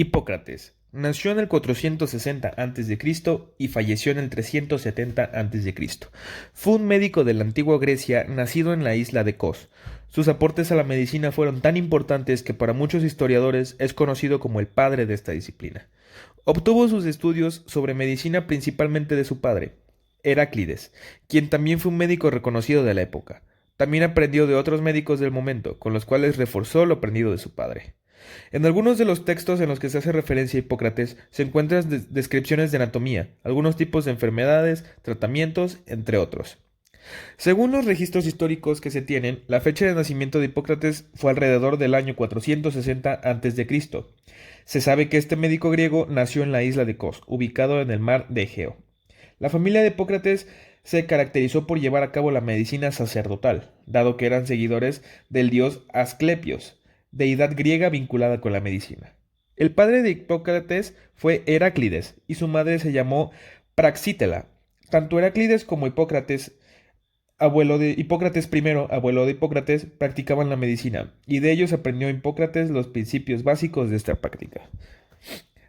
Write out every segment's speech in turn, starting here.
Hipócrates nació en el 460 a.C. y falleció en el 370 a.C. Fue un médico de la antigua Grecia nacido en la isla de Kos. Sus aportes a la medicina fueron tan importantes que para muchos historiadores es conocido como el padre de esta disciplina. Obtuvo sus estudios sobre medicina principalmente de su padre, Heráclides, quien también fue un médico reconocido de la época. También aprendió de otros médicos del momento, con los cuales reforzó lo aprendido de su padre. En algunos de los textos en los que se hace referencia a Hipócrates se encuentran descripciones de anatomía, algunos tipos de enfermedades, tratamientos, entre otros. Según los registros históricos que se tienen, la fecha de nacimiento de Hipócrates fue alrededor del año 460 a.C. Se sabe que este médico griego nació en la isla de Kos, ubicado en el mar de Egeo. La familia de Hipócrates se caracterizó por llevar a cabo la medicina sacerdotal, dado que eran seguidores del dios Asclepios, deidad griega vinculada con la medicina. El padre de Hipócrates fue Heráclides y su madre se llamó Praxítela. Tanto Heráclides como Hipócrates I, abuelo de Hipócrates, practicaban la medicina, y de ellos aprendió Hipócrates los principios básicos de esta práctica.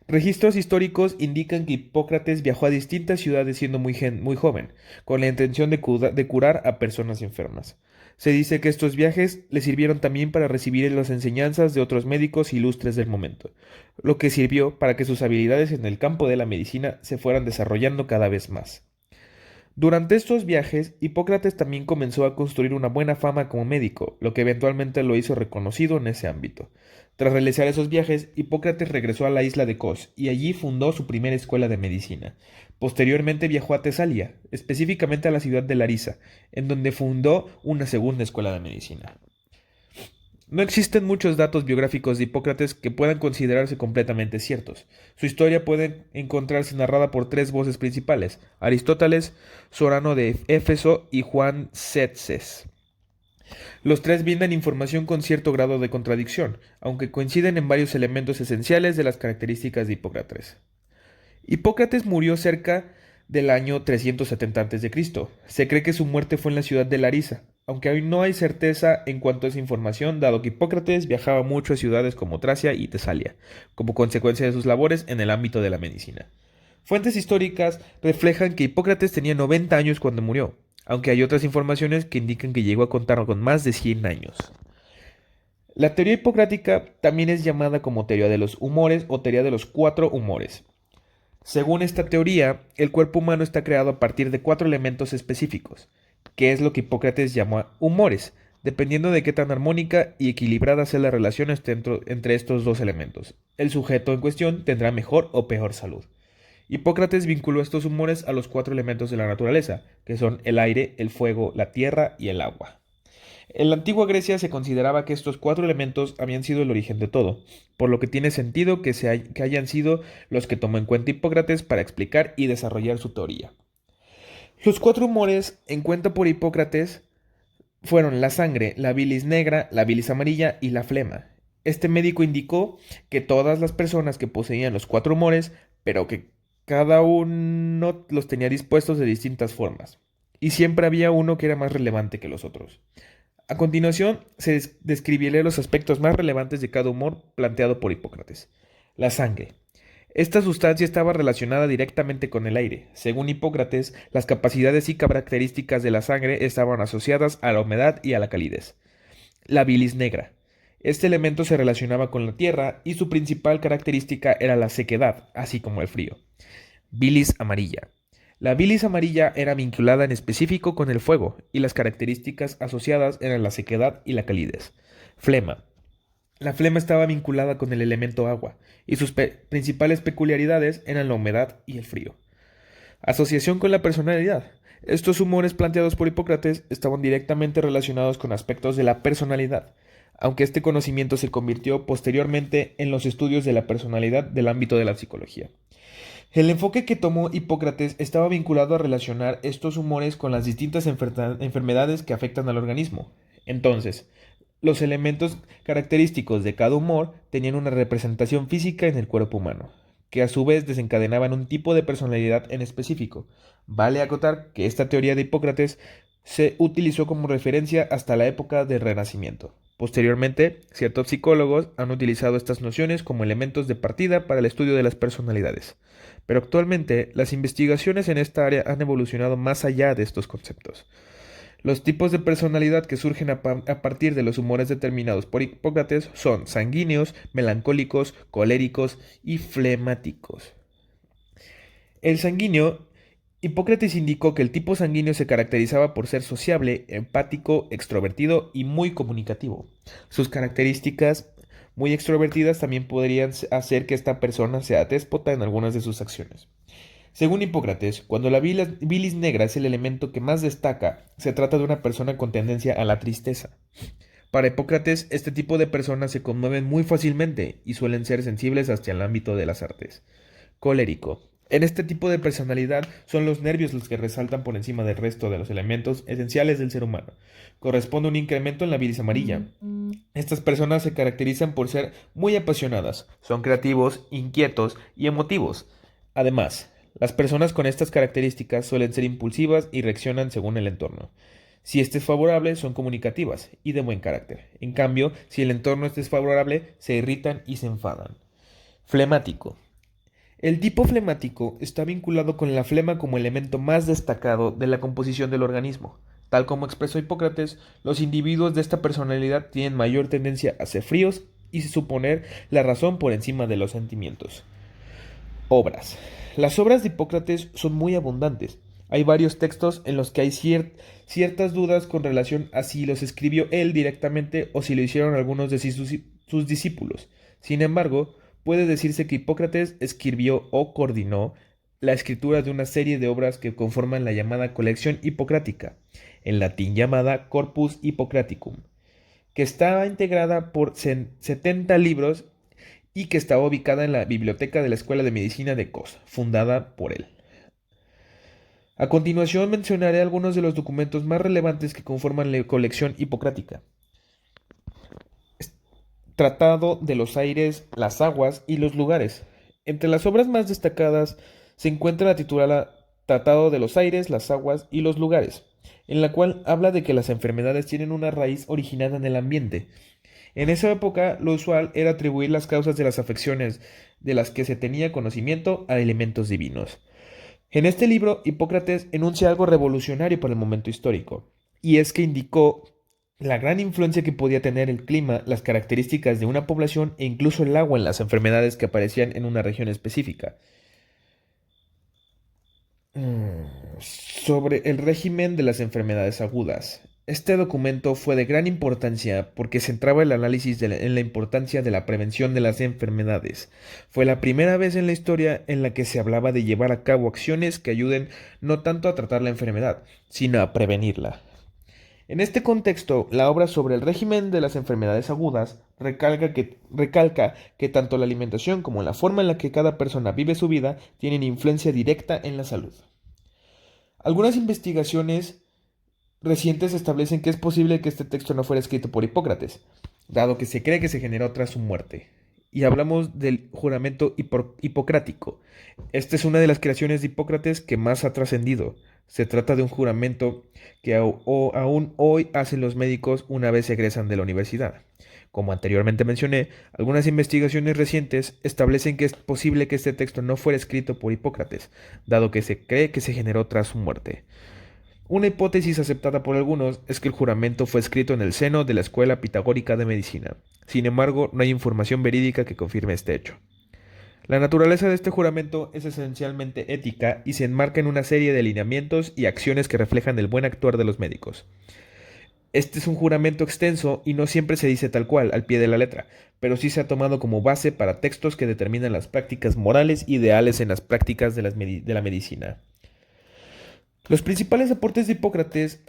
Registros históricos indican que Hipócrates viajó a distintas ciudades siendo muy joven, con la intención de curar a personas enfermas. Se dice que estos viajes le sirvieron también para recibir las enseñanzas de otros médicos ilustres del momento, lo que sirvió para que sus habilidades en el campo de la medicina se fueran desarrollando cada vez más. Durante estos viajes, Hipócrates también comenzó a construir una buena fama como médico, lo que eventualmente lo hizo reconocido en ese ámbito. Tras realizar esos viajes, Hipócrates regresó a la isla de Kos y allí fundó su primera escuela de medicina. Posteriormente viajó a Tesalia, específicamente a la ciudad de Larisa, en donde fundó una segunda escuela de medicina. No existen muchos datos biográficos de Hipócrates que puedan considerarse completamente ciertos. Su historia puede encontrarse narrada por tres voces principales: Aristóteles, Sorano de Éfeso y Juan Tzetzes. Los tres brindan información con cierto grado de contradicción, aunque coinciden en varios elementos esenciales de las características de Hipócrates. Hipócrates murió cerca del año 370 a.C. Se cree que su muerte fue en la ciudad de Larisa, aunque aún no hay certeza en cuanto a esa información, dado que Hipócrates viajaba mucho a ciudades como Tracia y Tesalia, como consecuencia de sus labores en el ámbito de la medicina. Fuentes históricas reflejan que Hipócrates tenía 90 años cuando murió, aunque hay otras informaciones que indican que llegó a contar con más de 100 años. La teoría hipocrática también es llamada como teoría de los humores o teoría de los cuatro humores. Según esta teoría, el cuerpo humano está creado a partir de cuatro elementos específicos, que es lo que Hipócrates llama humores, dependiendo de qué tan armónica y equilibrada sea la relación entre estos dos elementos. El sujeto en cuestión tendrá mejor o peor salud. Hipócrates vinculó estos humores a los cuatro elementos de la naturaleza, que son el aire, el fuego, la tierra y el agua. En la antigua Grecia se consideraba que estos cuatro elementos habían sido el origen de todo, por lo que tiene sentido que hayan sido los que tomó en cuenta Hipócrates para explicar y desarrollar su teoría. Los cuatro humores en cuenta por Hipócrates fueron la sangre, la bilis negra, la bilis amarilla y la flema. Este médico indicó que todas las personas que poseían los cuatro humores, pero que cada uno los tenía dispuestos de distintas formas, y siempre había uno que era más relevante que los otros. A continuación, se describiré los aspectos más relevantes de cada humor planteado por Hipócrates. La sangre. Esta sustancia estaba relacionada directamente con el aire. Según Hipócrates, las capacidades y características de la sangre estaban asociadas a la humedad y a la calidez. La bilis negra. Este elemento se relacionaba con la tierra y su principal característica era la sequedad, así como el frío. Bilis amarilla. La bilis amarilla era vinculada en específico con el fuego, y las características asociadas eran la sequedad y la calidez. Flema. La flema estaba vinculada con el elemento agua, y sus principales peculiaridades eran la humedad y el frío. Asociación con la personalidad. Estos humores planteados por Hipócrates estaban directamente relacionados con aspectos de la personalidad, aunque este conocimiento se convirtió posteriormente en los estudios de la personalidad del ámbito de la psicología. El enfoque que tomó Hipócrates estaba vinculado a relacionar estos humores con las distintas enfermedades que afectan al organismo. Entonces, los elementos característicos de cada humor tenían una representación física en el cuerpo humano, que a su vez desencadenaban un tipo de personalidad en específico. Vale acotar que esta teoría de Hipócrates se utilizó como referencia hasta la época del Renacimiento. Posteriormente, ciertos psicólogos han utilizado estas nociones como elementos de partida para el estudio de las personalidades. Pero actualmente, las investigaciones en esta área han evolucionado más allá de estos conceptos. Los tipos de personalidad que surgen a partir de los humores determinados por Hipócrates son sanguíneos, melancólicos, coléricos y flemáticos. El sanguíneo, Hipócrates indicó que el tipo sanguíneo se caracterizaba por ser sociable, empático, extrovertido y muy comunicativo. Sus características muy extrovertidas también podrían hacer que esta persona sea déspota en algunas de sus acciones. Según Hipócrates, cuando la bilis negra es el elemento que más destaca, se trata de una persona con tendencia a la tristeza. Para Hipócrates, este tipo de personas se conmueven muy fácilmente y suelen ser sensibles hacia el ámbito de las artes. Colérico. En este tipo de personalidad son los nervios los que resaltan por encima del resto de los elementos esenciales del ser humano. Corresponde un incremento en la bilis amarilla. Estas personas se caracterizan por ser muy apasionadas, son creativos, inquietos y emotivos. Además, las personas con estas características suelen ser impulsivas y reaccionan según el entorno. Si este es favorable, son comunicativas y de buen carácter. En cambio, si el entorno es desfavorable, se irritan y se enfadan. Flemático. El tipo flemático está vinculado con la flema como elemento más destacado de la composición del organismo. Tal como expresó Hipócrates, los individuos de esta personalidad tienen mayor tendencia a ser fríos y suponer la razón por encima de los sentimientos. Obras. Las obras de Hipócrates son muy abundantes. Hay varios textos en los que hay ciertas dudas con relación a si los escribió él directamente o si lo hicieron algunos de sus discípulos. Sin embargo, puede decirse que Hipócrates escribió o coordinó la escritura de una serie de obras que conforman la llamada colección hipocrática, en latín llamada Corpus Hippocraticum, que estaba integrada por 70 libros y que estaba ubicada en la biblioteca de la Escuela de Medicina de Kos, fundada por él. A continuación mencionaré algunos de los documentos más relevantes que conforman la colección hipocrática. Tratado de los aires, las aguas y los lugares. Entre las obras más destacadas se encuentra la titulada Tratado de los aires, las aguas y los lugares, en la cual habla de que las enfermedades tienen una raíz originada en el ambiente. En esa época, lo usual era atribuir las causas de las afecciones de las que se tenía conocimiento a elementos divinos. En este libro, Hipócrates enuncia algo revolucionario para el momento histórico, y es que indicó la gran influencia que podía tener el clima, las características de una población e incluso el agua en las enfermedades que aparecían en una región específica. Sobre el régimen de las enfermedades agudas. Este documento fue de gran importancia porque centraba el análisis en la importancia de la prevención de las enfermedades. Fue la primera vez en la historia en la que se hablaba de llevar a cabo acciones que ayuden no tanto a tratar la enfermedad, sino a prevenirla. En este contexto, la obra sobre el régimen de las enfermedades agudas recalca que tanto la alimentación como la forma en la que cada persona vive su vida tienen influencia directa en la salud. Algunas investigaciones recientes establecen que es posible que este texto no fuera escrito por Hipócrates, dado que se cree que se generó tras su muerte. Y hablamos del juramento hipocrático. Esta es una de las creaciones de Hipócrates que más ha trascendido. Se trata de un juramento que aún hoy hacen los médicos una vez egresan de la universidad. Como anteriormente mencioné, algunas investigaciones recientes establecen que es posible que este texto no fuera escrito por Hipócrates, dado que se cree que se generó tras su muerte. Una hipótesis aceptada por algunos es que el juramento fue escrito en el seno de la Escuela Pitagórica de Medicina. Sin embargo, no hay información verídica que confirme este hecho. La naturaleza de este juramento es esencialmente ética y se enmarca en una serie de lineamientos y acciones que reflejan el buen actuar de los médicos. Este es un juramento extenso y no siempre se dice tal cual, al pie de la letra, pero sí se ha tomado como base para textos que determinan las prácticas morales ideales en las prácticas de la medicina. Los principales aportes de Hipócrates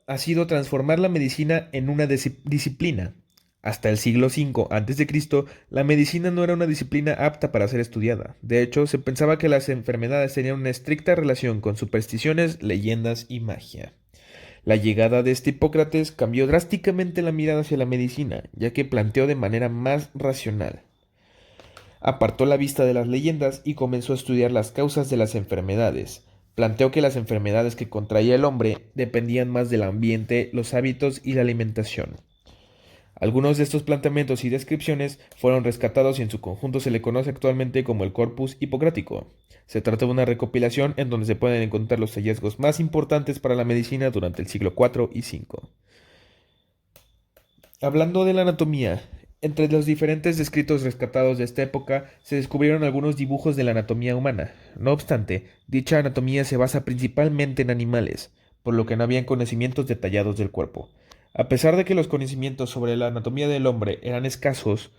ha sido transformar la medicina en una disciplina. Hasta el siglo V a.C., la medicina no era una disciplina apta para ser estudiada. De hecho, se pensaba que las enfermedades tenían una estricta relación con supersticiones, leyendas y magia. La llegada de este Hipócrates cambió drásticamente la mirada hacia la medicina, ya que planteó de manera más racional. Apartó la vista de las leyendas y comenzó a estudiar las causas de las enfermedades. Planteó que las enfermedades que contraía el hombre dependían más del ambiente, los hábitos y la alimentación. Algunos de estos planteamientos y descripciones fueron rescatados y en su conjunto se le conoce actualmente como el Corpus Hipocrático. Se trata de una recopilación en donde se pueden encontrar los hallazgos más importantes para la medicina durante el siglo IV y V. Hablando de la anatomía, entre los diferentes escritos rescatados de esta época se descubrieron algunos dibujos de la anatomía humana. No obstante, dicha anatomía se basa principalmente en animales, por lo que no habían conocimientos detallados del cuerpo. A pesar de que los conocimientos sobre la anatomía del hombre eran escasos,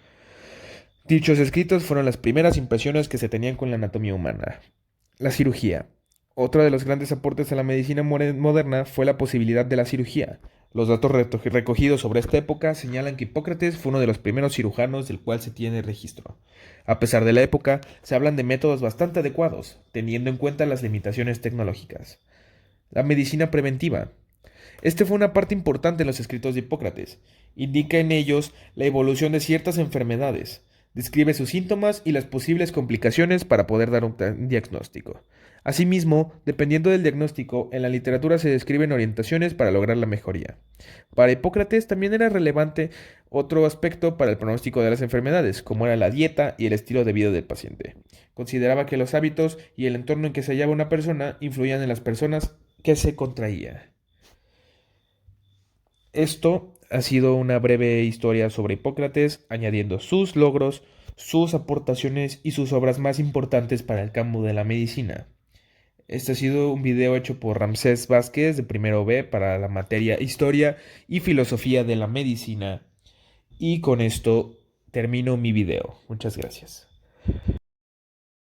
dichos escritos fueron las primeras impresiones que se tenían con la anatomía humana. La cirugía. Otro de los grandes aportes a la medicina moderna fue la posibilidad de la cirugía. Los datos recogidos sobre esta época señalan que Hipócrates fue uno de los primeros cirujanos del cual se tiene registro. A pesar de la época, se hablan de métodos bastante adecuados, teniendo en cuenta las limitaciones tecnológicas. La medicina preventiva. Este fue una parte importante en los escritos de Hipócrates. Indica en ellos la evolución de ciertas enfermedades. Describe sus síntomas y las posibles complicaciones para poder dar un diagnóstico. Asimismo, dependiendo del diagnóstico, en la literatura se describen orientaciones para lograr la mejoría. Para Hipócrates también era relevante otro aspecto para el pronóstico de las enfermedades, como era la dieta y el estilo de vida del paciente. Consideraba que los hábitos y el entorno en que se hallaba una persona influían en las personas que se contraía. Esto ha sido una breve historia sobre Hipócrates, añadiendo sus logros, sus aportaciones y sus obras más importantes para el campo de la medicina. Este ha sido un video hecho por Ramsés Vázquez de primero B para la materia Historia y Filosofía de la Medicina. Y con esto termino mi video. Muchas gracias.